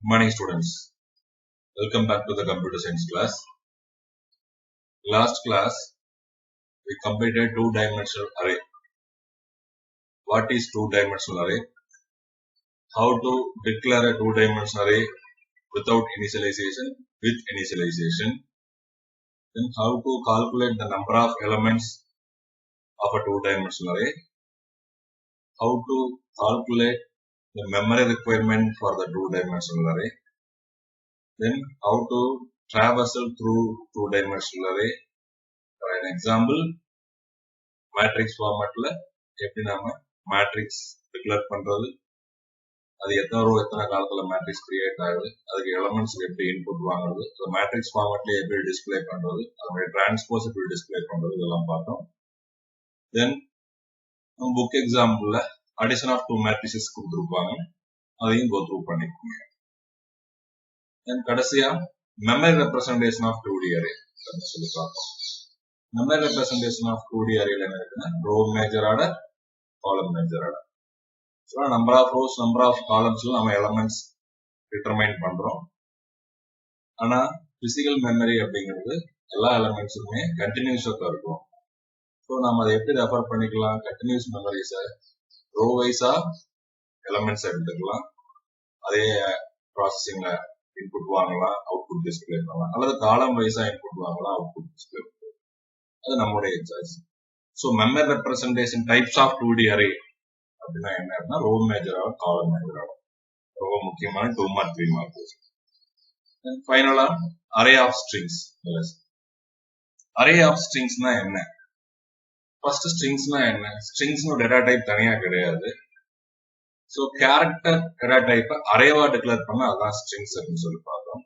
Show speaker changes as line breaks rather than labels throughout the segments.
Good morning, students. Welcome back to the computer science class. Last class, we completed two-dimensional array. What is two-dimensional array? How to declare a two-dimensional array without initialization, with initialization. Then how to calculate the number of elements of a two-dimensional array. How to calculate the memory requirement for the two-dimensional array. Then how to traversal through two-dimensional array. For an example, matrix formatல எப்படி நாம matrix declare பண்றது, அது எத்தனை row எத்தனை காலத்துல matrix create ஆகுது, அதுக்கு elements எப்படி இன்புட் வாங்குறது, மேட்ரிக்ஸ் ஃபார்மேட்ல எப்படி டிஸ்பிளே பண்றது, அதனுடைய டிரான்ஸ்போஸ் எப்படி டிஸ்பிளே பண்றது, இதெல்லாம் பார்த்தோம். தென் புக் எக்ஸாம்பிள்ல அடிஷன் ஆஃப் டூ மேட்ரிக்ஸஸ் கொடுத்துருப்பாங்க, அதையும் கோ த்ரூ பண்ணிக்கோங்க. தென் கடைசியா memory representation of 2D array சொல்லி பார்த்தோம். மெமரி ரெப்ரசன்டேஷன் ஆஃப் 2D அரேல என்ன இருக்குன்னா, row major order, column major order. Number of rows, number of காலம்ஸ்ல நம்ம எலமெண்ட்ஸ் டிட்டர்மைன் பண்றோம். ஆனா பிசிக்கல் மெமரி அப்படிங்கிறது எல்லா எலமெண்ட்ஸுமே கண்டினியூஸா இருக்கும். ஸோ நம்ம அதை எப்படி ரெஃபர் பண்ணிக்கலாம்? கண்டினியூஸ் மெமரிஸை ரோ வைஸா எலமெண்ட்ஸ் எடுத்துக்கலாம், அதே ப்ராசஸிங்ல இன்புட் வாங்கலாம், அவுட்புட் டிஸ்பிளே பண்ணலாம், அல்லது காலம் வைஸா இன்புட் வாங்கலாம், அவுட்புட் டிஸ்பிளே பண்ணலாம். அது நம்மளுடைய choice. So memory representation types of 2D array அப்படின்னா என்ன அப்படின்னா, ரோ மேஜர் ஆகும், காலம் மேஜர் ஆகும். ரொம்ப முக்கியமான 2 மார்க் 3 மார்க். ஃபைனலா array of strings. Array of ஸ்ட்ரிங்ஸ்னா என்ன? ஃபர்ஸ்ட் ஸ்ட்ரிங்ஸ்னா என்ன? ஸ்ட்ரிங்ஸ்னு டேட்டா டைப் தனியா கிடையாது. ஸோ கேரக்டர் டேட்டா டைப்பை அரேவா டிக்ளேர் பண்ண அதான் ஸ்ட்ரிங்ஸ் அப்படின்னு சொல்லி பார்த்தோம்.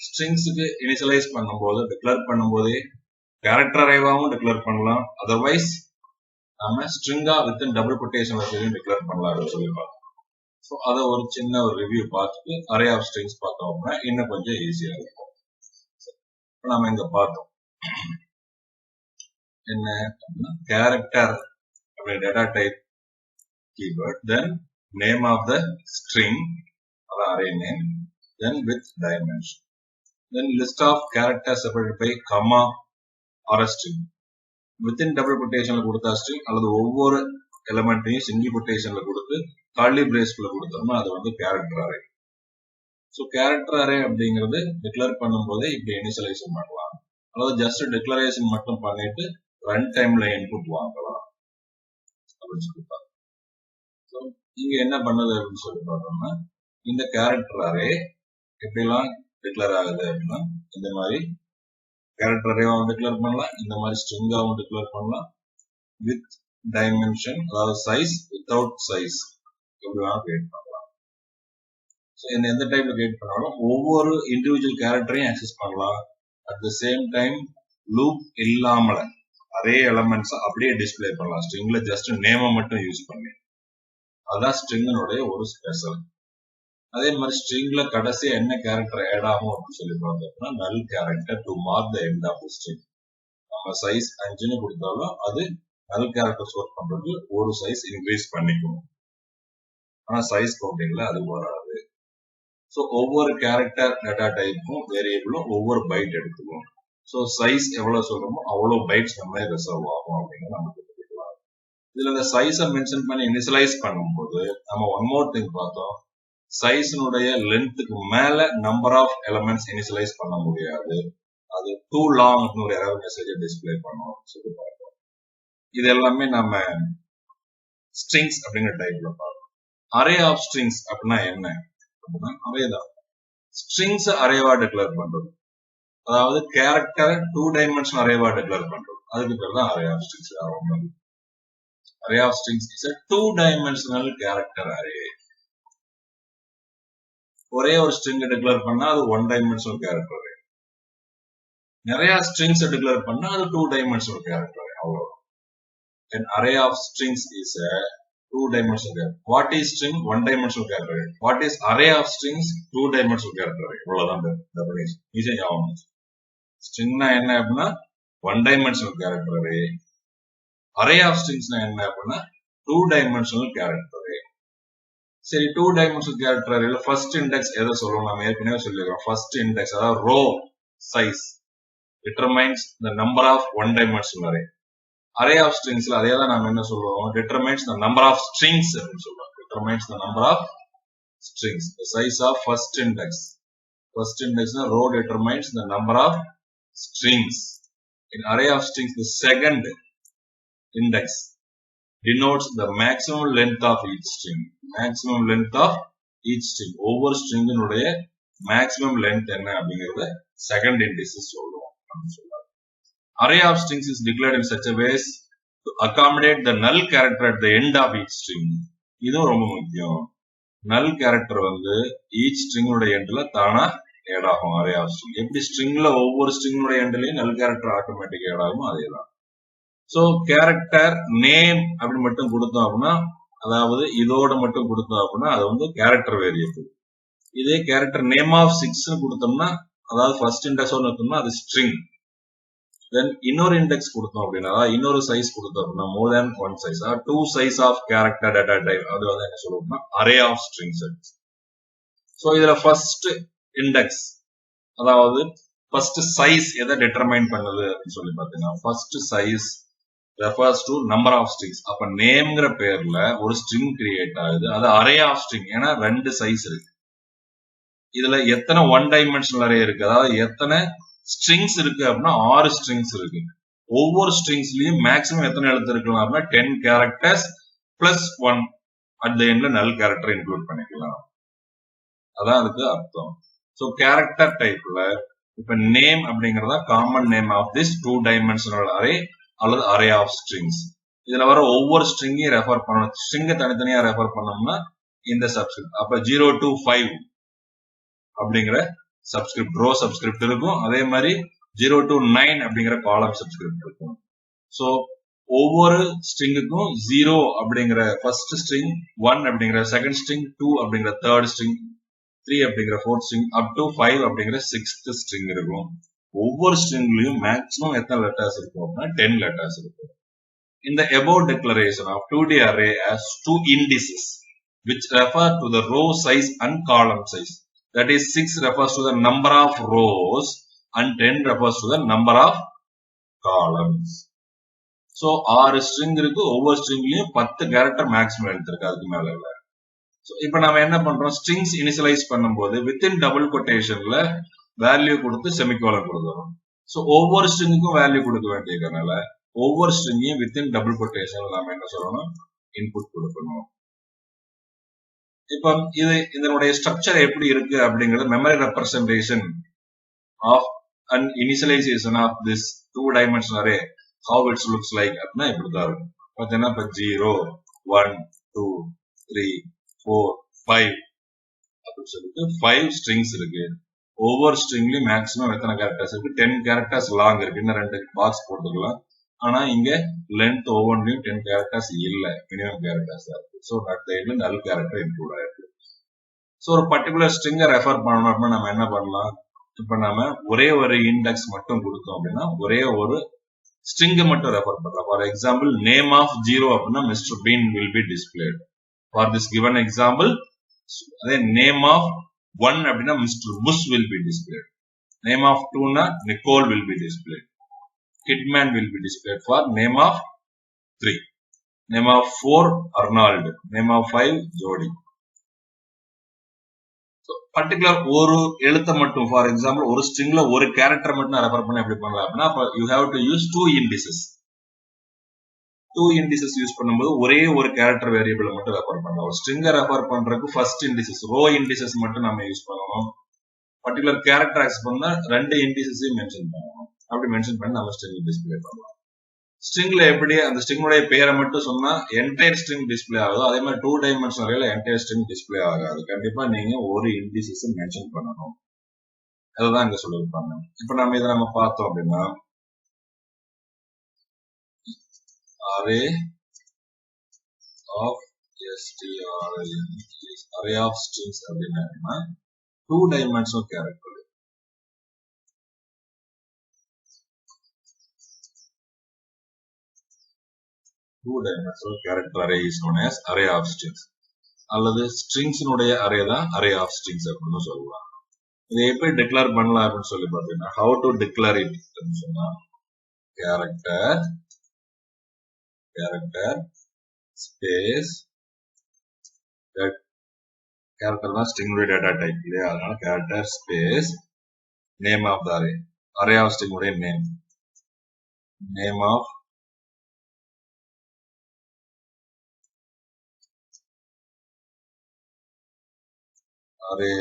ஸ்ட்ரிங்ஸுக்கு இனிஷியலைஸ் பண்ணும்போது, டிக்ளேர் பண்ணும்போதே கேரக்டர் அரேவாவும் டிக்ளேர் பண்ணலாம், அதர்வைஸ் நம்ம ஸ்ட்ரிங்கா வித்தின் டபுள் கொட்டேஷன் வசதியும் டிக்ளேர் பண்ணலாம் அப்படின்னு சொல்லி பார்த்தோம். ஸோ அதை ஒரு சின்ன ஒரு ரிவ்யூ பார்த்துட்டு அரே ஆஃப் ஸ்ட்ரிங்ஸ் பார்த்தோம் அப்படின்னா இன்னும் கொஞ்சம் ஈஸியா இருக்கும். நம்ம இங்க பார்த்தோம் என்ன அப்படின்னா, கேரக்டர் அப்படின்ற data type keyword, then name of the string or array name, then with dimension, then list of characters separated by comma or a string. within double quotation கொடுத்தா string, அல்லது ஒவ்வொரு எலிமெண்ட்டையும் சிங்கிள் quotationல கொடுத்து curly braceக்குள்ள கொடுத்தோம்னா அது வந்து character array. So character array அப்படிங்கிறது declare பண்ணும்போதே இப்படி இனிஷியலைசேஷன் பண்ணலாம், அல்லது ஜஸ்ட் டிக்ளரேஷன் மட்டும் பண்ணிட்டு ரன் டைம்ல இன்புட் வாங்கலாம் அப்படின்னு சொல்லி. இங்க என்ன பண்ணுது அப்படின்னு சொல்லி பார்த்தோம்னா, இந்த கேரக்டர் அரே எப்படிலாம் டிக்ளேர் ஆகுது அப்படின்னா, இந்த மாதிரி கேரக்டர் அரேவாகவும் டிக்ளேர் பண்ணலாம், இந்த மாதிரி ஸ்ட்ரிங்காகவும் டிக்ளேர் பண்ணலாம், வித் டைமென்ஷன் அதாவது சைஸ், வித்தவுட் சைஸ் எப்படி வேணாலும் கிரியேட் பண்ணலாம். ஸோ எந்த டைப்ல கிரியேட் பண்ணாலும் ஒவ்வொரு இண்டிவிஜுவல் கேரக்டரையும் ஆக்சஸ் பண்ணலாம். At the same time loop இல்லாமல அரே எலமெண்ட்ஸ் அப்படியே டிஸ்பிளே பண்ணலாம், ஸ்ட்ரிங்ல ஜஸ்ட் நேமை மட்டும் யூஸ் பண்ணி. அதான் ஸ்ட்ரிங்கினுடைய ஒரு ஸ்பெஷல். அதே மாதிரி ஸ்ட்ரிங்ல கடைசியா என்ன கேரக்டர் ஆட் ஆகும் அப்படின்னு சொல்லி பார்த்தோம்னா, null character to mark the end of string. நம்ம சைஸ் 5ன்னு கொடுத்தாலும் அது நல் கேரக்டர் ஸ்டோர் பண்றதுக்கு ஒரு சைஸ் இன்க்ரீஸ் பண்ணிக்கணும், ஆனா சைஸ் கவுண்டிங்ல அது வராது. ஸோ ஒவ்வொரு கேரக்டர் டேட்டா டைப்பும் வேரியபிளும் ஒவ்வொரு பைட் எடுத்துக்கும். ஸோ சைஸ் எவ்வளவு சொல்றோமோ அவ்வளவு பைட்ஸ் நம்ம ரிசர்வ் ஆகும் அப்படிங்கிறது நமக்கு. இதுல இந்த சைஸை மென்ஷன் பண்ணி இனிஷியலைஸ் பண்ணும்போது நம்ம ஒன் மோர் திங் பார்த்தோம், சைஸினுடைய லென்த்துக்கு மேல நம்பர் ஆஃப் எலிமெண்ட்ஸ் இனிஷியலைஸ் பண்ண முடியாது, அது டூ லாங் ஒரு எரர் மெசேஜ் டிஸ்பிளே பண்ணும் சொல்லி பார்த்தோம். இது எல்லாமே நம்ம ஸ்ட்ரிங்ஸ் அப்படிங்கிற டைப்ல பார்த்தோம். அரே ஆஃப் ஸ்ட்ரிங்ஸ் அப்படின்னா என்ன அப்படின்னா, அரேதான் ஸ்ட்ரிங்ஸ் அரேவா டிக்ளேர் பண்றது, அதாவது கேரக்டர் 2 டைமென்ஷன் அரேவா டிக்ளேர் பண்றது, அதுக்கு பேர் தான் array of strings. Array of strings is a 2-dimensional character array. ஒரே ஒரு string டிக்ளேர் பண்ணா அது 1-dimensional character array. நிறைய strings டிக்ளேர் பண்ணா அது 2-dimensional character array. அவ்வளவுதான். An array of strings is a 2-dimensional character. What is string? 1-dimensional character array. What is array of strings? 2-dimensional character array. அவ்வளவுதான் definition. ஈஸியா ஞாபகம் வச்சு. stringனா என்ன அப்படின்னா 1-dimensional character array. array of strings என்ன அப்படின்னா 2-dimensional character array. சரி, 2-dimensional character arrayல first index எதை சொல்லுவோம்? நம்ம ஏற்கனவே சொல்லியிருக்கோம். first index அதாவது row size determines the number of one-dimensional array. Array of stringsல அதே தான் நாம என்ன சொல்லுவோம்? determines the number of strings அப்படின்னு சொல்லுவோம். determines the number of strings. The size of first index. First index row determines the number of strings. In array of strings, the second index denotes the maximum length of each string. Maximum length of each string. ஒவ்வொரு string உடைய maximum length என்ன அப்படிங்கறத second indices சொல்லுவோம். Array of strings is declared in such a way to accommodate the null character at the end of each string. இதுவும் ரொம்ப முக்கியம். null character வந்து each string உடைய endல தானா add ஆகும். array of string. எப்படி stringல ஒவ்வொரு string உடைய endலயும் null character automatic add ஆகும் அதேதான். So character name அப்படி மட்டும் கொடுத்தோம் அப்படின்னா, அதாவது இதோட மட்டும் கொடுத்தோம் அப்படின்னா அது வந்து character variable. இதே character name of 6 கொடுத்தோம்னா, அதாவது first index ஒன்று எடுத்தோம்னா அது string. Then இன்னொரு index கொடுத்தோம் அப்படின்னா, இன்னொரு size கொடுத்தோம் அப்படின்னா more than one size or two size of character data type, அது வந்து என்ன சொல்லுவோம்னா array of strings. So இதுல first index அதாவது first size எதை determine பண்ணுது அப்படின்னு சொல்லி பார்த்தீங்கன்னா, first size refers to number of strings. அப்ப நேம்ங்கிற பேர்ல ஒரு string கிரியேட் ஆகுது. அது array of string. ஏன்னா ரெண்டு சைஸ் இருக்கு. இதுல எத்தனை ஒன் டைமென்ஷனல் அரே இருக்கு, அதாவது எத்தனை ஸ்ட்ரிங்ஸ் இருக்கு அப்படின்னா 6 ஸ்ட்ரிங்ஸ் இருக்கு. ஒவ்வொரு ஸ்ட்ரிங்ஸ்லயும் மேக்ஸிமம் எத்தனை எழுத்து இருக்கலாம் அப்படின்னா 10 கேரக்டர்ஸ் பிளஸ் 1 அட் த எண்ட்ல நல் கேரக்டர் இன்க்ளூட் பண்ணிக்கலாம். அதான் அதுக்கு அர்த்தம். ஸோ கேரக்டர் டைப்ல இப்ப நேம் அப்படிங்கறதா common name of this 2-dimensional array அல்லது அரே ஆஃப் ஸ்ட்ரிங்ஸ். இதுல வர ஒவ்வொரு ஸ்ட்ரிங்கையும் ரெஃபர் பண்ணணும். ஸ்ட்ரிங்கை தனித்தனியா ரெஃபர் பண்ணோம்னா இந்த சப்ஸ்கிரிப்ட். அப்ப 0 to 5 அப்படிங்கிற சப்ஸ்கிரிப்ட் ரோ சப்ஸ்கிரிப்ட் இருக்கும். அதே மாதிரி 0 to 9 அப்படிங்கிற காலம் சப்ஸ்கிரிப்ட் இருக்கும். ஸோ ஒவ்வொரு ஸ்ட்ரிங்குக்கும் 0 அப்படிங்கிற ஃபர்ஸ்ட் ஸ்ட்ரிங், 1 அப்படிங்கிற செகண்ட் ஸ்ட்ரிங், 2 அப்படிங்கிற தேர்ட் ஸ்ட்ரிங், 3 அப்படிங்கிற ஃபோர்த் ஸ்ட்ரிங், அப் டு 5 அப்படிங்கிற சிக்ஸ்த் ஸ்ட்ரிங் இருக்கும். ஒவ்வொரு ஸ்ட்ரிங்லயும் மேக்ஸிமம் எத்தனை லெட்டர்ஸ் இருக்கும் அப்படின்னா 10 லெட்டர்ஸ் இருக்கும். In the above declaration of 2D array as two indices which refer to the row size and column size. That is 6 refers to the number of rows and 10 refers to the number of columns. So 6 string இருக்கு. ஒவ்வொரு ஸ்ட்ரிங்லயும் 10 character maximum எடுத்திருக்கு, அதுக்கு மேல இல்ல. So இப்போ நம்ம என்ன பண்றோம், ஸ்ட்ரிங்ஸ் இனிஷியலைஸ் பண்ணும்போது வித்தின் டபுள் கொட்டேஷன்ல வேல்யூ கொடுத்து செமிகோலன் கொடுக்குறோம். ஸோ ஒவ்வொரு ஸ்ட்ரிங்குக்கும் வேல்யூ கொடுக்க வேண்டியதுனால ஒவ்வொரு ஸ்ட்ரிங்கையும் வித்தின் டபுள் கொட்டேஷன்ல நாம என்ன சொல்லணும், இன்புட் கொடுக்கணும். இப்போ இதனுடைய ஸ்ட்ரக்சர் எப்படி இருக்கு அப்படிங்கிறது memory representation of and initialisation of this 2-dimensional array how it's looks like அப்படின்னா இப்படிதான் இருக்கும். பார்த்தீங்கன்னா இப்போ 0, 1, 2, 3, 4, 5 அப்படின்னு சொல்லிட்டு 5 ஸ்ட்ரிங்ஸ் இருக்கு. ஒவ்வொரு ஸ்ட்ரிங்லயும் மேக்ஸிமம் எத்தனை கேரக்டர்ஸ் இருக்கு, 10 கேரக்டர்ஸ் லாங் இருக்கு. இன்னும் 2 பாக்ஸ் போட்டுக்கலாம். ஆனா இங்க லென்த் ஒவ்வொன்றையும் 10 கேரக்டர்ஸ் இல்ல, மினிமம் கேரக்டர்ஸ் தான் இருக்கு. ஸோ அட் த எண்ட்ல நல் கேரக்டர் இன்க்ளூட் ஆயிருக்கு. ஸோ ஒரு பர்டிகுலர் ஸ்ட்ரிங்கை ரெஃபர் பண்ணணும் அப்படின்னா நம்ம என்ன பண்ணலாம், இப்ப நம்ம ஒரே ஒரு இண்டெக்ஸ் மட்டும் கொடுத்தோம் அப்படின்னா ஒரே ஒரு ஸ்ட்ரிங்கை மட்டும் ரெஃபர் பண்ணலாம். ஃபார் எக்ஸாம்பிள் நேம் ஆஃப் 0 அப்படின்னா mister Bean will be displayed. For this given example அதே நேம் ஆஃப் 1 அப்படின்னா mister Bush will be displayed. Name of 2 Nicole will be displayed. Kidman will be displayed for name of 3. Name of 4 Arnold. Name of 5 Jody. So particular ஒரு எழுத்தை மட்டும், for example ஒரு ஸ்ட்ரிங்ல ஒரு character மட்டும் நான் refer பண்ண எப்படி பண்ணலாம் அப்படின்னா you have to use 2 indices. 2 indices use பண்ணும்போது ஒரே ஒரு கேரக்டர் வேரியபிள் மட்டும் ரெஃபர் பண்ணலாம். ஒரு ஸ்ட்ரிங்கை ரெஃபர் பண்றதுக்கு ஃபர்ஸ்ட் இண்டிசஸ் ரோ இண்டிசஸ் மட்டும் நம்ம யூஸ் பண்ணணும். பர்டிகுலர் கேரக்டர் ஆக்சஸ் பண்ணா 2 இண்டிசஸையும் மென்ஷன் பண்ணணும். அப்படி மென்ஷன் பண்ணி நம்ம ஸ்ட்ரிங் டிஸ்பிளே பண்ணலாம். ஸ்ட்ரிங்ல எப்படி அந்த ஸ்ட்ரிங்கோட பேரை மட்டும் சொன்னா என்டையர் ஸ்ட்ரிங் டிஸ்பிளே ஆகுதோ அதே மாதிரி 2-dimensional அரேல என்டையர் ஸ்ட்ரிங் டிஸ்பிளே ஆகாது. கண்டிப்பா நீங்க ஒரு இண்டிசஸ் மென்ஷன் பண்ணணும். அதுதான் இங்க சொல்லியிருப்பாங்க. இப்ப நம்ம இதை நம்ம பார்த்தோம் அப்படின்னா array of array of strings அப்படின்னா 2-dimensional character. 2-dimensional character array is known as array of strings. அல்லது strings உடைய அரே தான் array of strings அப்படின்னு சொல்லலாம். இதை எப்படி டிக்ளேர் பண்ணலாம் அப்படின்னு சொல்லி பார்த்தீங்கன்னா how to declare it அப்படின்னு சொன்னா character space character தான் string உடைய data type இல்லையா, அதனால character space name of the array of string உடைய name of array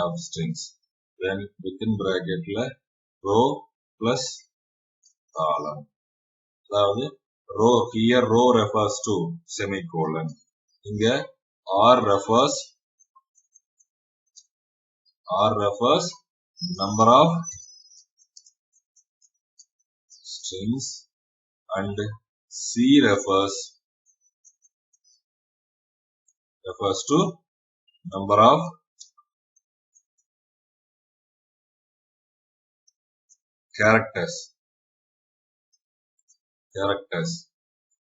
of strings, then within bracket row plus column. அதாவது row, here row refers to semicolon, இங்க r refers number of strings and c refers to number of characters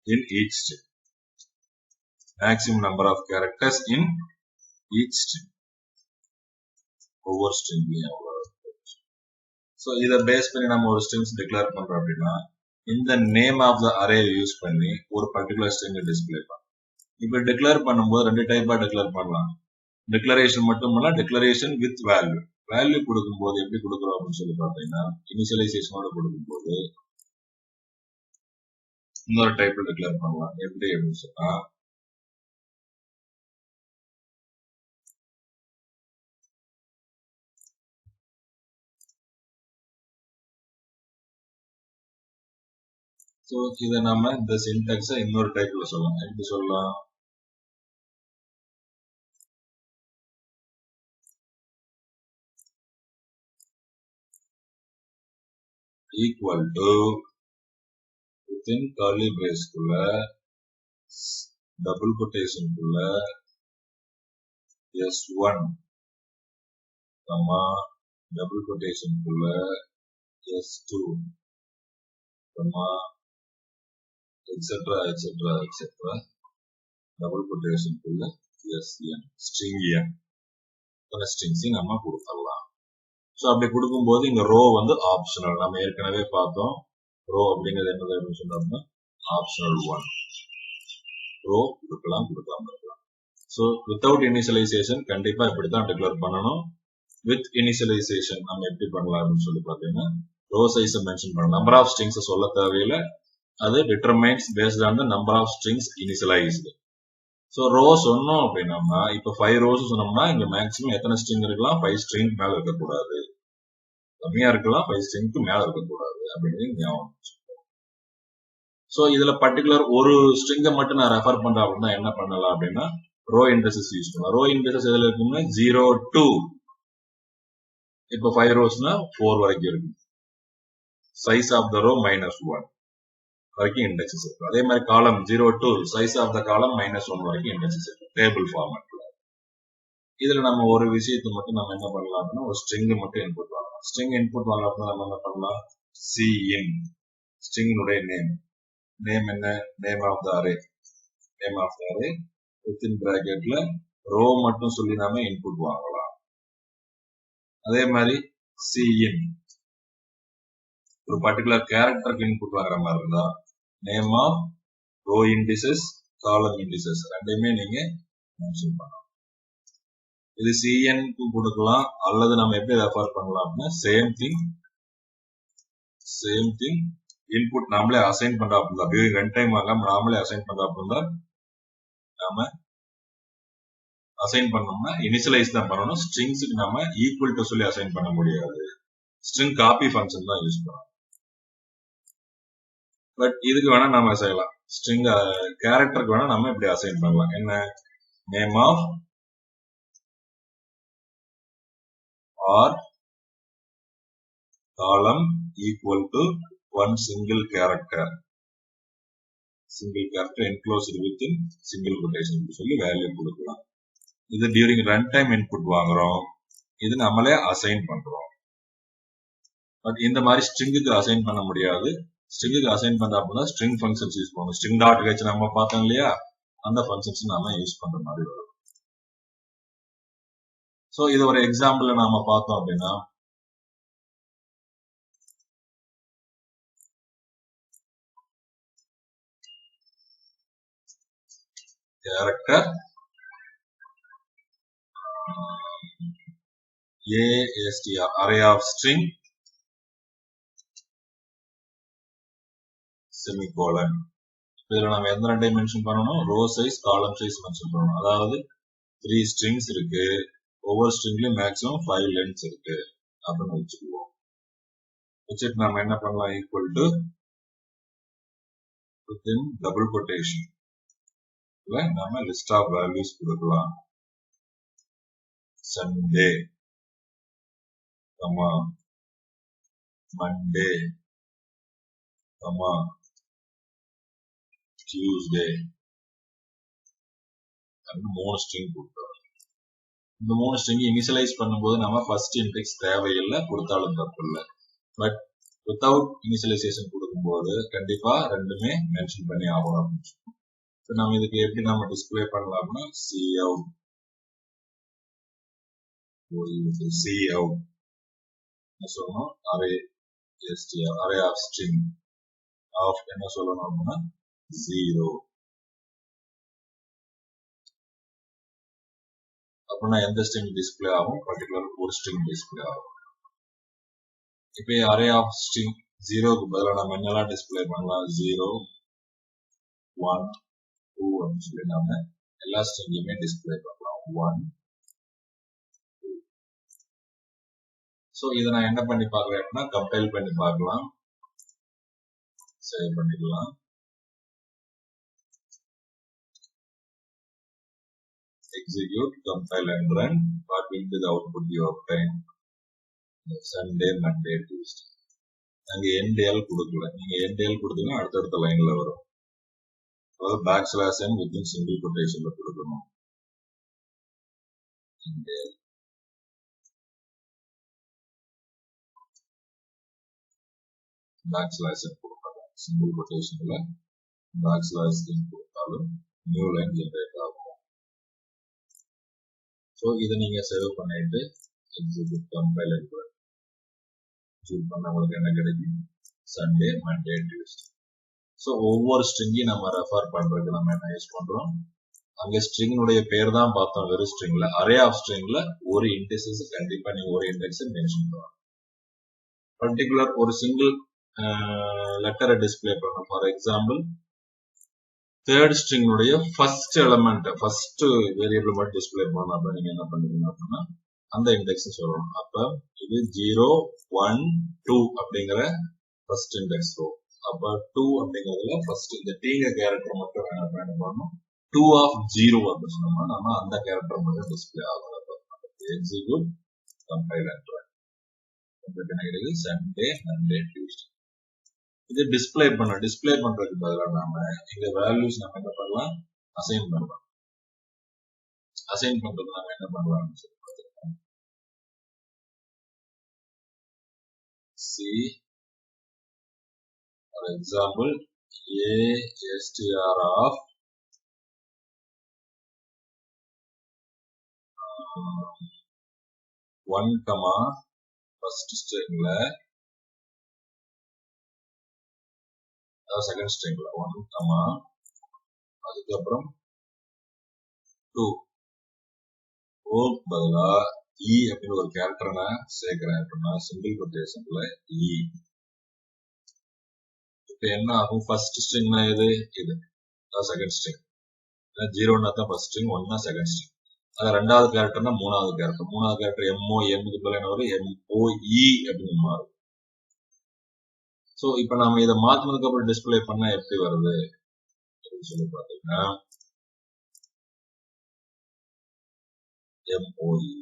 in each string, maximum number of characters in each string, ஒவ்வொரு ஸ்ட்ரிங்லையும் எவ்வளவு. So இதை base பண்ணி நம்ம ஒரு strings declare பண்றோம் அப்படின்னா இந்த name of the array use பண்ணி ஒரு பர்டிகுலர் ஸ்ட்ரிங் டிஸ்பிளே பண்ணலாம். இப்போ டிக்ளேர் பண்ணும்போது ரெண்டு டைப்பா டிக்ளேர் பண்ணலாம். டிக்ளரேஷன் மட்டும் இல்ல, டிக்ளரேஷன் வித் வேல்யூ கொடுக்கும்போது எப்படி கொடுக்குறோம் அப்படின்னு சொல்லி பார்த்தீங்கன்னா இனிஷியலைசேஷனோட கொடுக்கும்போது இன்னொரு டைப்ல டிக்ளேர் பண்ணலாம். எப்படி அப்படின்னு சொன்னா ஸோ இதை நம்ம இந்த சின்டாக்ஸை இன்னொரு டைப்ல சொல்லலாம். எப்படி சொல்லலாம்? Equal to within curly brace குள்ள டபுள் கொட்டேஷன் குள்ள s1 கமா டபுள் கொட்டேஷன் குள்ள s2 comma etcetera double quotation குள்ள sn ஸ்ட்ரிங் n ஸ்ட்ரிங்ஸையும் நம்ம கொடுத்துடலாம். ஸோ அப்படி கொடுக்கும்போது இங்க ரோ வந்து ஆப்ஷனல். நம்ம ஏற்கனவே பார்த்தோம் ரோ அப்படிங்கிறது என்னது அப்படின்னு சொன்னோம்னா ஆப்ஷனல் 1. ரோ கொடுக்கலாம், கொடுக்காம இருக்கலாம். ஸோ வித்தவுட் இனிஷியலைசேஷன் கண்டிப்பா இப்படித்தான் டிக்ளேர் பண்ணணும். வித் இனிஷியலைசேஷன் நம்ம எப்படி பண்ணலாம் அப்படின்னு சொல்லி பார்த்தீங்கன்னா ரோ சைஸை மென்ஷன் பண்ணலாம். நம்பர் ஆஃப் ஸ்ட்ரிங்ஸ் சொல்ல தேவையில்லை, அது determines based on the number of strings initialized. So row சொன்னோம் அப்படின்னா இப்போ 5 ரோஸ் சொன்னோம்னா இங்க மேக்ஸிமம் எத்தனை ஸ்ட்ரிங் இருக்கலாம்? 5 ஸ்ட்ரிங் மேல இருக்கக்கூடாது, கம்மியா இருக்கலாம், 5 ஸ்ட்ரிங்க்கு மேல இருக்கக்கூடாது அப்படின்னு ஞாபகம். ஸோ இதுல பர்டிகுலர் ஒரு ஸ்ட்ரிங்கை மட்டும் நான் ரெஃபர் பண்றேன் அப்படின்னா என்ன பண்ணலாம் அப்படின்னா ரோ இண்டெக்ஸஸ் யூஸ் பண்ணலாம். ரோ இண்டெக்ஸஸ் எதுல இருக்குன்னா 0 to இப்போ 5 ரோஸ்னா 4 வரைக்கும் இருக்கு. சைஸ் ஆஃப் த ரோ -1 வரைக்கும் இண்டெக்ஸஸ் இருக்கு. அதே மாதிரி காலம் 0 to சைஸ் ஆஃப் த காலம் -1 வரைக்கும் இண்டெக்ஸஸ் இருக்கு டேபிள் ஃபார்மேட்ல. இதுல நம்ம ஒரு விஷயத்தை மட்டும் நம்ம என்ன பண்ணலாம் அப்படின்னா ஒரு ஸ்ட்ரிங் மட்டும் இன்புட் வாங்கலாம். ஸ்ட்ரிங் இன்புட் வாங்கலாம் நம்ம என்ன பண்ணலாம்? cin ஸ்ட்ரிங்கினுடைய நேம் என்ன? Name of the array within பிராக்கெட்ல ரோ மட்டும் சொல்லி நாம இன்புட் வாங்கலாம். அதே மாதிரி cin ஒரு பர்டிகுலர் கேரக்டருக்கு இன்புட் வாங்குற மாதிரி இருந்தா நேம் ஆஃப் ரோ இண்டிசஸ் காலம் இண்டிசஸ் ரெண்டையுமே நீங்க மென்ஷன் பண்ணலாம். இது cn க்கு கொடுக்கலாம், அல்லது நம்ம எப்படி ரெஃபர் பண்ணலாம் அப்படின்னா சேம் திங் இன்புட் நாமளே அசைன் பண்றாப்புல டியூரிங் ரன் டைம் ஆகாம நாமளே அசைன் பண்றாப்புல நாம அசைன் பண்ணோம்னா இனிஷியலைஸ் தான் பண்ணணும். ஸ்ட்ரிங்ஸுக்கு நாம ஈக்குவல் டு சொல்லி அசைன் பண்ண முடியாது. ஸ்ட்ரிங் காப்பி ஃபங்க்ஷன் தான் யூஸ் பண்ணணும். பட் இதுக்கு வேணா நாம செய்யலாம். ஸ்ட்ரிங் கேரக்டருக்கு வேணா நம்ம இப்படி அசைன் பண்ணலாம். என்ன? Name of R column equal to one single character enclosed within single quotation சொல்லி வேல்யூ கொடுக்கலாம். இது டியூரிங் ரன் டைம் இன்புட் வாங்குறோம், இது நம்மளே அசைன் பண்றோம். பட் இந்த மாதிரி ஸ்ட்ரிங்குக்கு அசைன் பண்ண முடியாது. ஸ்ட்ரிங்குக்கு அசைன் பண்ற அப்படின்னா ஸ்ட்ரிங் ஃபங்க்ஷன்ஸ் யூஸ் பண்ணுவோம். ஸ்ட்ரிங் டாட் ஹெச் நம்ம பார்த்தோம் இல்லையா, அந்த ஃபங்க்ஷன்ஸ் நாம யூஸ் பண்ற மாதிரி வரும். சோ இது ஒரு எக்ஸாம்பிள் நாம பார்த்தோம் அப்படின்னா, character ASTR array of string semicolon. இதுல நம்ம எந்த ரெண்டையும் மென்ஷன் பண்ணணும், ரோ சைஸ் காலம் சைஸ் மென்ஷன் பண்ணணும். அதாவது 3 strings இருக்கு, ஒவ்வொரு ஸ்ட்ரிங்லயும் மேக்ஸிமம் 5 லென்த்ஸ் இருக்கு அப்படின்னு வச்சுக்குவோம். வச்சுட்டு நம்ம என்ன பண்ணலாம், equal to within double quotation நம்ம லிஸ்ட் ஆஃப் வேல்யூஸ் கொடுக்கலாம். சண்டே, மண்டே, டியூஸ்டே, 3 ஸ்ட்ரிங் கொடுத்தோம். இந்த 3 ஸ்ட்ரிங் இனிஷியலைஸ் பண்ணும்போது நம்ம ஃபர்ஸ்ட் இன்டெக்ஸ் தேவையில்லை, கொடுத்தாலும் தப்பு இல்லை. பட் வித்தவுட் இனிஷியலைசேஷன் கொடுக்கும்போது கண்டிப்பா ரெண்டுமே மென்ஷன் பண்ணி ஆகணும் அப்படின்னு சொல்லுவோம். நம்ம இதுக்கு எப்படி நம்ம டிஸ்பிளே பண்ணலாம்னா, cout சொல்லணும், array str array of string of என்ன சொல்லணும் அப்படின்னா 0. அப்படின்னா எந்த ஸ்ட்ரிங் டிஸ்பிளே ஆகும், பர்டிகுலர் ஒரு ஸ்ட்ரிங் டிஸ்பிளே ஆகும். இப்போ அரே ஆஃப் ஸ்ட்ரிங் 0க்கு பதிலாக நம்ம என்னெல்லாம் டிஸ்பிளே பண்ணலாம், 0 1 2 அப்படின்னு சொல்லி நாம எல்லா ஸ்ட்ரிங்கையுமே டிஸ்பிளே பண்ணலாம். 1 2. ஸோ இதை நான் என்ன பண்ணி பார்க்கிறேன் அப்படின்னா, கம்பைல் பண்ணி பார்க்கலாம், சேவ் பண்ணிக்கலாம். Execute, compile and run. What will be the output you obtain? Sunday, Monday, Tuesday. அங்க NDL கொடுக்கல, நீங்க NDL கொடுத்தீங்கன்னா அடுத்தடுத்த லைன்ல வரும். அதாவது பேக்ஸ்லாஷ் n வித்தின் சிங்கிள் கொட்டேஷன்ல கொடுக்கணும். பேக்ஸ்லாஷ் n கொடுக்கணும், சிங்கிள் கொட்டேஷன்ல பேக்ஸ்லாஷ் n கொடுத்தாலும் நியூ லைன் ஜெனரேட் ஆகும். ஸோ இதை நீங்க சேவ் பண்ணிட்டு எக்ஸிக்யூட், கம்பைல் அண்ட் ரன் பண்ண உங்களுக்கு என்ன கிடைக்கும், சண்டே, மண்டே, டியூஸ்டே. ஸோ ஒவ்வொரு ஸ்ட்ரிங்கையும் நம்ம ரெஃபர் பண்றதுக்கு நம்ம என்ன யூஸ் பண்றோம், அங்க ஸ்ட்ரிங்கினுடைய பேர் தான் பார்த்தோம், வெறும் ஸ்ட்ரிங்ல. அரே ஆஃப் ஸ்ட்ரிங்ல ஒரு இண்டெக்ஸ் கண்டிப்பா நீங்க ஒரு இண்டெக்ஸ் மென்ஷன் பண்ணலாம். பர்டிகுலர் ஒரு சிங்கிள் லெட்டரை டிஸ்பிளே பண்ணணும். ஃபார் எக்ஸாம்பிள் தேர்ட் ஸ்ட்ரிங்குடைய ஃபர்ஸ்ட் எலிமெண்ட், ஃபர்ஸ்ட் வேரியபிள் மட்டும் டிஸ்பிளே பண்ணணும். அப்ப நீங்க என்ன பண்ணுவீங்க அப்படின்னா அந்த இண்டெக்ஸ் சொல்லணும். அப்ப இது 0 1 2 அப்படிங்கிற ஃபர்ஸ்ட் இண்டெக்ஸ் ரோ. அப்ப 2 அப்படிங்கிறதுல ஃபர்ஸ்ட் இந்த டீங்க கேரக்டர் மட்டும் என்ன பண்ணணும், 2 of 0 அப்படின்னு சொன்னோம்னா நம்ம அந்த கேரக்டர் மட்டும் டிஸ்பிளே ஆகும். Execute, compile and run. Sunday, Monday, Tuesday. இது டிஸ்பிளே பண்றதுக்கு பதிலாக நாம இந்த வேல்யூஸ் நம்ம என்ன பண்ணலாம், அசைன் பண்ணலாம். அசைன் பண்றது நாம என்ன பண்ணலாம்னு சொல்லி பார்த்துக்கலாம். See for example ASTR of 1, first ஸ்ட்ரிங்ல செகண்ட் ஸ்ட்ரிங்ல 1, அதுக்கப்புறம் 2 பதிலா E அப்படின்னு ஒரு கேரக்டர் நான் சேர்க்கிறேன் அப்படின்னா சிங்கிள் கொட்டேஷன்ல E. இப்ப என்ன ஆகும், ஃபர்ஸ்ட் ஸ்ட்ரிங்னா இது செகண்ட் ஸ்ட்ரிங், 0னா தான் ஃபர்ஸ்ட் ஸ்ட்ரிங், 1னா செகண்ட் ஸ்ட்ரிங். அது ரெண்டாவது கேரக்டர்னா மூணாவது கேரக்டர் MOM பதிலாக ஒரு MOE அப்படின்னு மாறும். சோ இப்ப நாம இதை மாத்தினதுக்கு அப்புறம் டிஸ்பிளே பண்ணா எப்படி வருது அப்படின்னு சொல்லி பாத்தீங்கன்னா, MOE.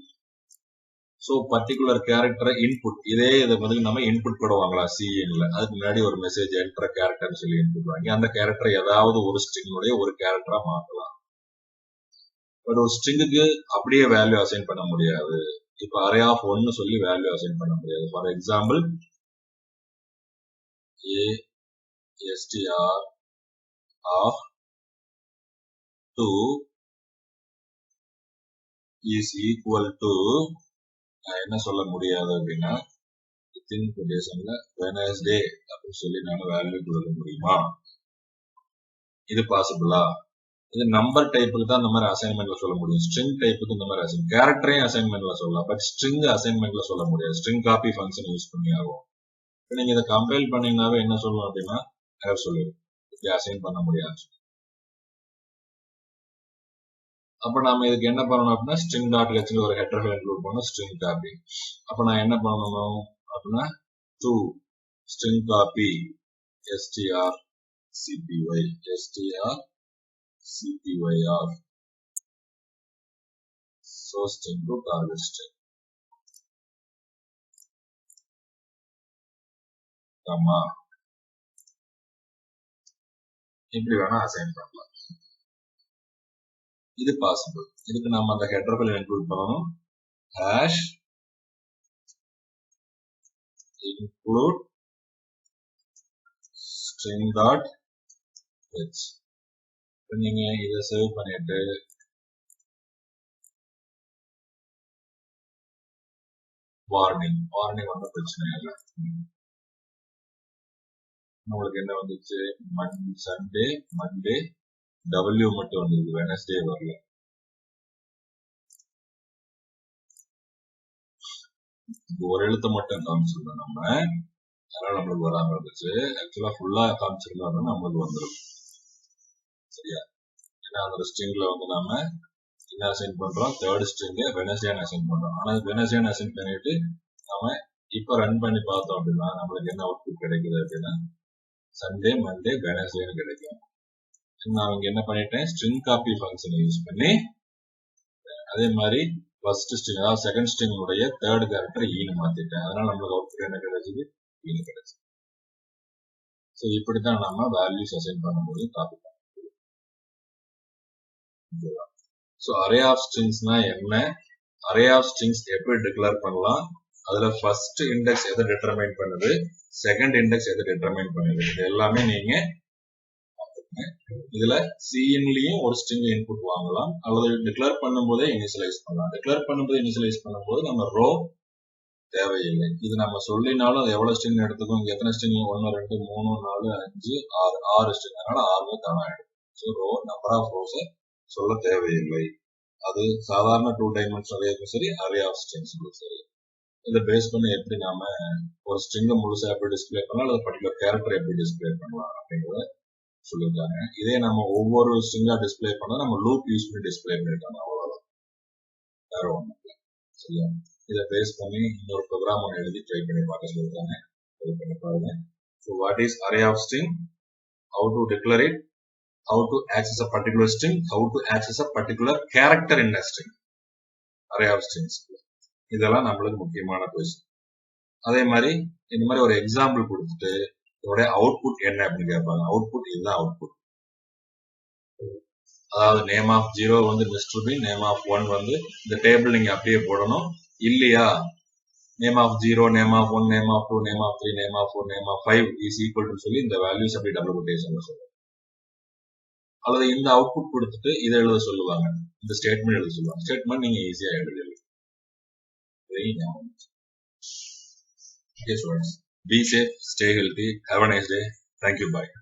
So particular character input, இதை வந்து நம்ம இன்புட் கூட வாங்கலாம் CNல. அதுக்கு முன்னாடி ஒரு மெசேஜ் என்டர் கேரக்டர் சொல்லி இன்புட் வாங்கி அந்த கேரக்டர் ஏதாவது ஒரு ஸ்ட்ரிங்குடைய ஒரு கேரக்டரா மாத்தலாம். பட் ஒரு ஸ்ட்ரிங்குக்கு அப்படியே வேல்யூ அசைன் பண்ண முடியாது. இப்ப அரே ஆஃப் 1 சொல்லி வேல்யூ அசைன் பண்ண முடியாது. For example str of 2 is equal to என்ன சொல்ல முடியாது அப்படின்னா within quotationல Wednesday அப்படின்னு சொல்லி நான் வேல்யூ கொடுக்க முடியுமா? இது பாசிபிளா? இது நம்பர் டைப்புக்கு தான் இந்த மாதிரி அசைன்மெண்ட்ல சொல்ல முடியும். ஸ்ட்ரிங் டைப்புக்கு இந்த மாதிரி அசைன் கேரக்டரையும் அசைன்மெண்ட்ல சொல்லலாம். பட் ஸ்ட்ரிங் அசைன்மெண்ட்ல சொல்ல முடியாது. ஸ்ட்ரிங் காப்பி ஃபங்க்ஷன் யூஸ் பண்ணி ஆகும். நீங்க இதை கம்பைல் பண்ணீங்கன்னாவே என்ன சொல்லணும் அப்படின்னா எரர் சொல்லிடும். இப்படி அசைன் பண்ண முடியாது. அப்ப நாம இதுக்கு என்ன பண்ணணும் அப்படின்னா ஸ்ட்ரிங் டாட் ஹெச்ல ஒரு ஹெட்டர் ஃபைல் இன்க்ளூட் பண்ணணும். String copy. அப்ப நான் என்ன பண்ணணும் அப்படின்னா 2 string copy str cpy of source string to target string comma இப்படி வேணா அசைன் பண்ணலாம். இது பாசிபிள். இதுக்கு நாம அந்த ஹெட்டர் ஃபைல் இன்க்ளூட் பண்ணணும். Hash include string dot h. நீங்க இதை சேவ் பண்ணிட்டு வார்னிங் வந்து பிரச்சனை இல்லை. உங்களுக்கு என்ன வந்துச்சு? சண்டே மண்டே W மட்டும் வந்திருக்கு, வெனஸ்டே வரல. ஒரு எழுத்து மட்டும் காமிச்சிருந்தோம் நம்ம, அதனால நம்மளுக்கு வராம இருந்துச்சு. ஆக்சுவலா ஃபுல்லா காமிச்சிருந்தோம் நம்மளுக்கு வந்துடும். சரியா? ஏன்னா அந்த ஸ்ட்ரிங்ல வந்து நாம என்ன அசைன் பண்றோம்? தேர்ட் ஸ்ட்ரிங் வெனஸ்டே அசைன் பண்றோம். ஆனா வெனஸ்டே அசைன் பண்ணிட்டு நாம இப்ப ரன் பண்ணி பார்த்தோம் அப்படின்னா நம்மளுக்கு என்ன அவுட்புட் கிடைக்குது அப்படின்னா சண்டே மண்டே வெனஸ்டேன்னு கிடைக்கும். நான் இங்க என்ன பண்ணிட்டேன்? ஸ்ட்ரிங் காப்பி ஃபங்க்ஷனை யூஸ் பண்ணி அதே மாதிரி ஃபர்ஸ்ட் ஸ்ட்ரிங் அதாவது செகண்ட் ஸ்ட்ரிங் உடைய தேர்ட் கேரக்டர் ஈனு மாத்திட்டேன். அதனால நம்மளுக்கு அவுட்புட் என்ன கிடைச்சது? ஈனு கிடைச்சது. ஸோ இப்படித்தான் நம்ம வேல்யூஸ் அசைன் பண்ணும்போது காப்பி பண்ண முடியும். ஸோ அரே ஆஃப் ஸ்ட்ரிங்ஸ்னா என்ன? அரே ஆஃப் ஸ்ட்ரிங்ஸ் எப்படி டிக்ளேர் பண்ணலாம்? அதுல ஃபர்ஸ்ட் இண்டெக்ஸ் எதை டிட்டர்மைன் பண்ணுது, செகண்ட் இண்டெக்ஸ் எதை டிட்டர்மைன் பண்ணுது, இது எல்லாமே நீங்க இதுல சிஎன்லயும் ஒரு ஸ்ட்ரிங் இன்புட் வாங்கலாம் அல்லது டிக்ளேர் பண்ணும்போதே இனிஷியலைஸ் பண்ணலாம். டிக்ளேர் பண்ணும்போது இனிஷியலைஸ் பண்ணும்போது நம்ம ரோ தேவையில்லை. இது நம்ம சொல்லினாலும் அது எவ்வளவு ஸ்ட்ரிங் எடுத்துக்கும், எத்தனை ஸ்ட்ரிங் 1 2 3 4 5 6 ஸ்ட்ரிங், அதனால 6 தானா எடுக்கும். So row number of rows சொல்ல தேவையில்லை. அது சாதாரண 2 டைமென்ஷனல் அரேக்கும் சரி, அரே ஆஃப் ஸ்ட்ரிங்ஸ்க்கும் சரி. இதை பேஸ் பண்ணி எப்படி நாம ஒரு ஸ்ட்ரிங்கை முழுசா எப்படி டிஸ்பிளே பண்ணலாம் அல்லது பர்டிகுலர் கேரக்டர் எப்படி டிஸ்பிளே பண்ணலாம் அப்படிங்கிறத சொல்லியிருக்காங்க. இதே நம்ம ஒவ்வொரு ஸ்ட்ரிங்கா டிஸ்பிளே பண்ணா நம்ம லூப் யூஸ் பண்ணி டிஸ்பிளே பண்ணிருக்காங்க. அவ்வளவுதான், வேற ஒண்ணும் இல்லை. சரியா? இதை பேஸ் பண்ணி இன்னொரு ப்ரோக்ராம் ஒன்று எழுதி ட்ரை பண்ணி பார்க்க சொல்லியிருக்காங்க. ட்ரை பண்ணி பாருங்க. So what is array of string, how to declare it, how to access a particular string, how to access a particular character in a string, array of strings. இதெல்லாம் நம்மளுக்கு முக்கியமான கொஸ்டின். அதே மாதிரி இந்த மாதிரி ஒரு எக்ஸாம்பிள் கொடுத்துட்டு இதோட அவுட்புட் என்ன அப்படின்னு கேட்பாங்க. அவுட்புட் இதுதான் அவுட்புட். அதாவது நேம் ஆஃப் 0 வந்து மிஸ்டர் பீன், நேம் ஆஃப் 1 வந்து இந்த டேபிள் நீங்க அப்படியே போடணும். இல்லையா name of 0, name of 1, name of 2, name of 3, name of 4, name of 5 is equal to சொல்லி இந்த வேல்யூஸ் அப்படி டபுள் கொட்டேஷன்ல சொல்லுவாங்க. அல்லது இந்த அவுட்புட் கொடுத்துட்டு இதை எழுத சொல்லுவாங்க, இந்த ஸ்டேட்மெண்ட் எழுத சொல்லுவாங்க. ஸ்டேட்மெண்ட் நீங்க ஈஸியா எழுதலாம். Okay, students. Be safe, stay healthy. Have a nice day. Thank you. Bye.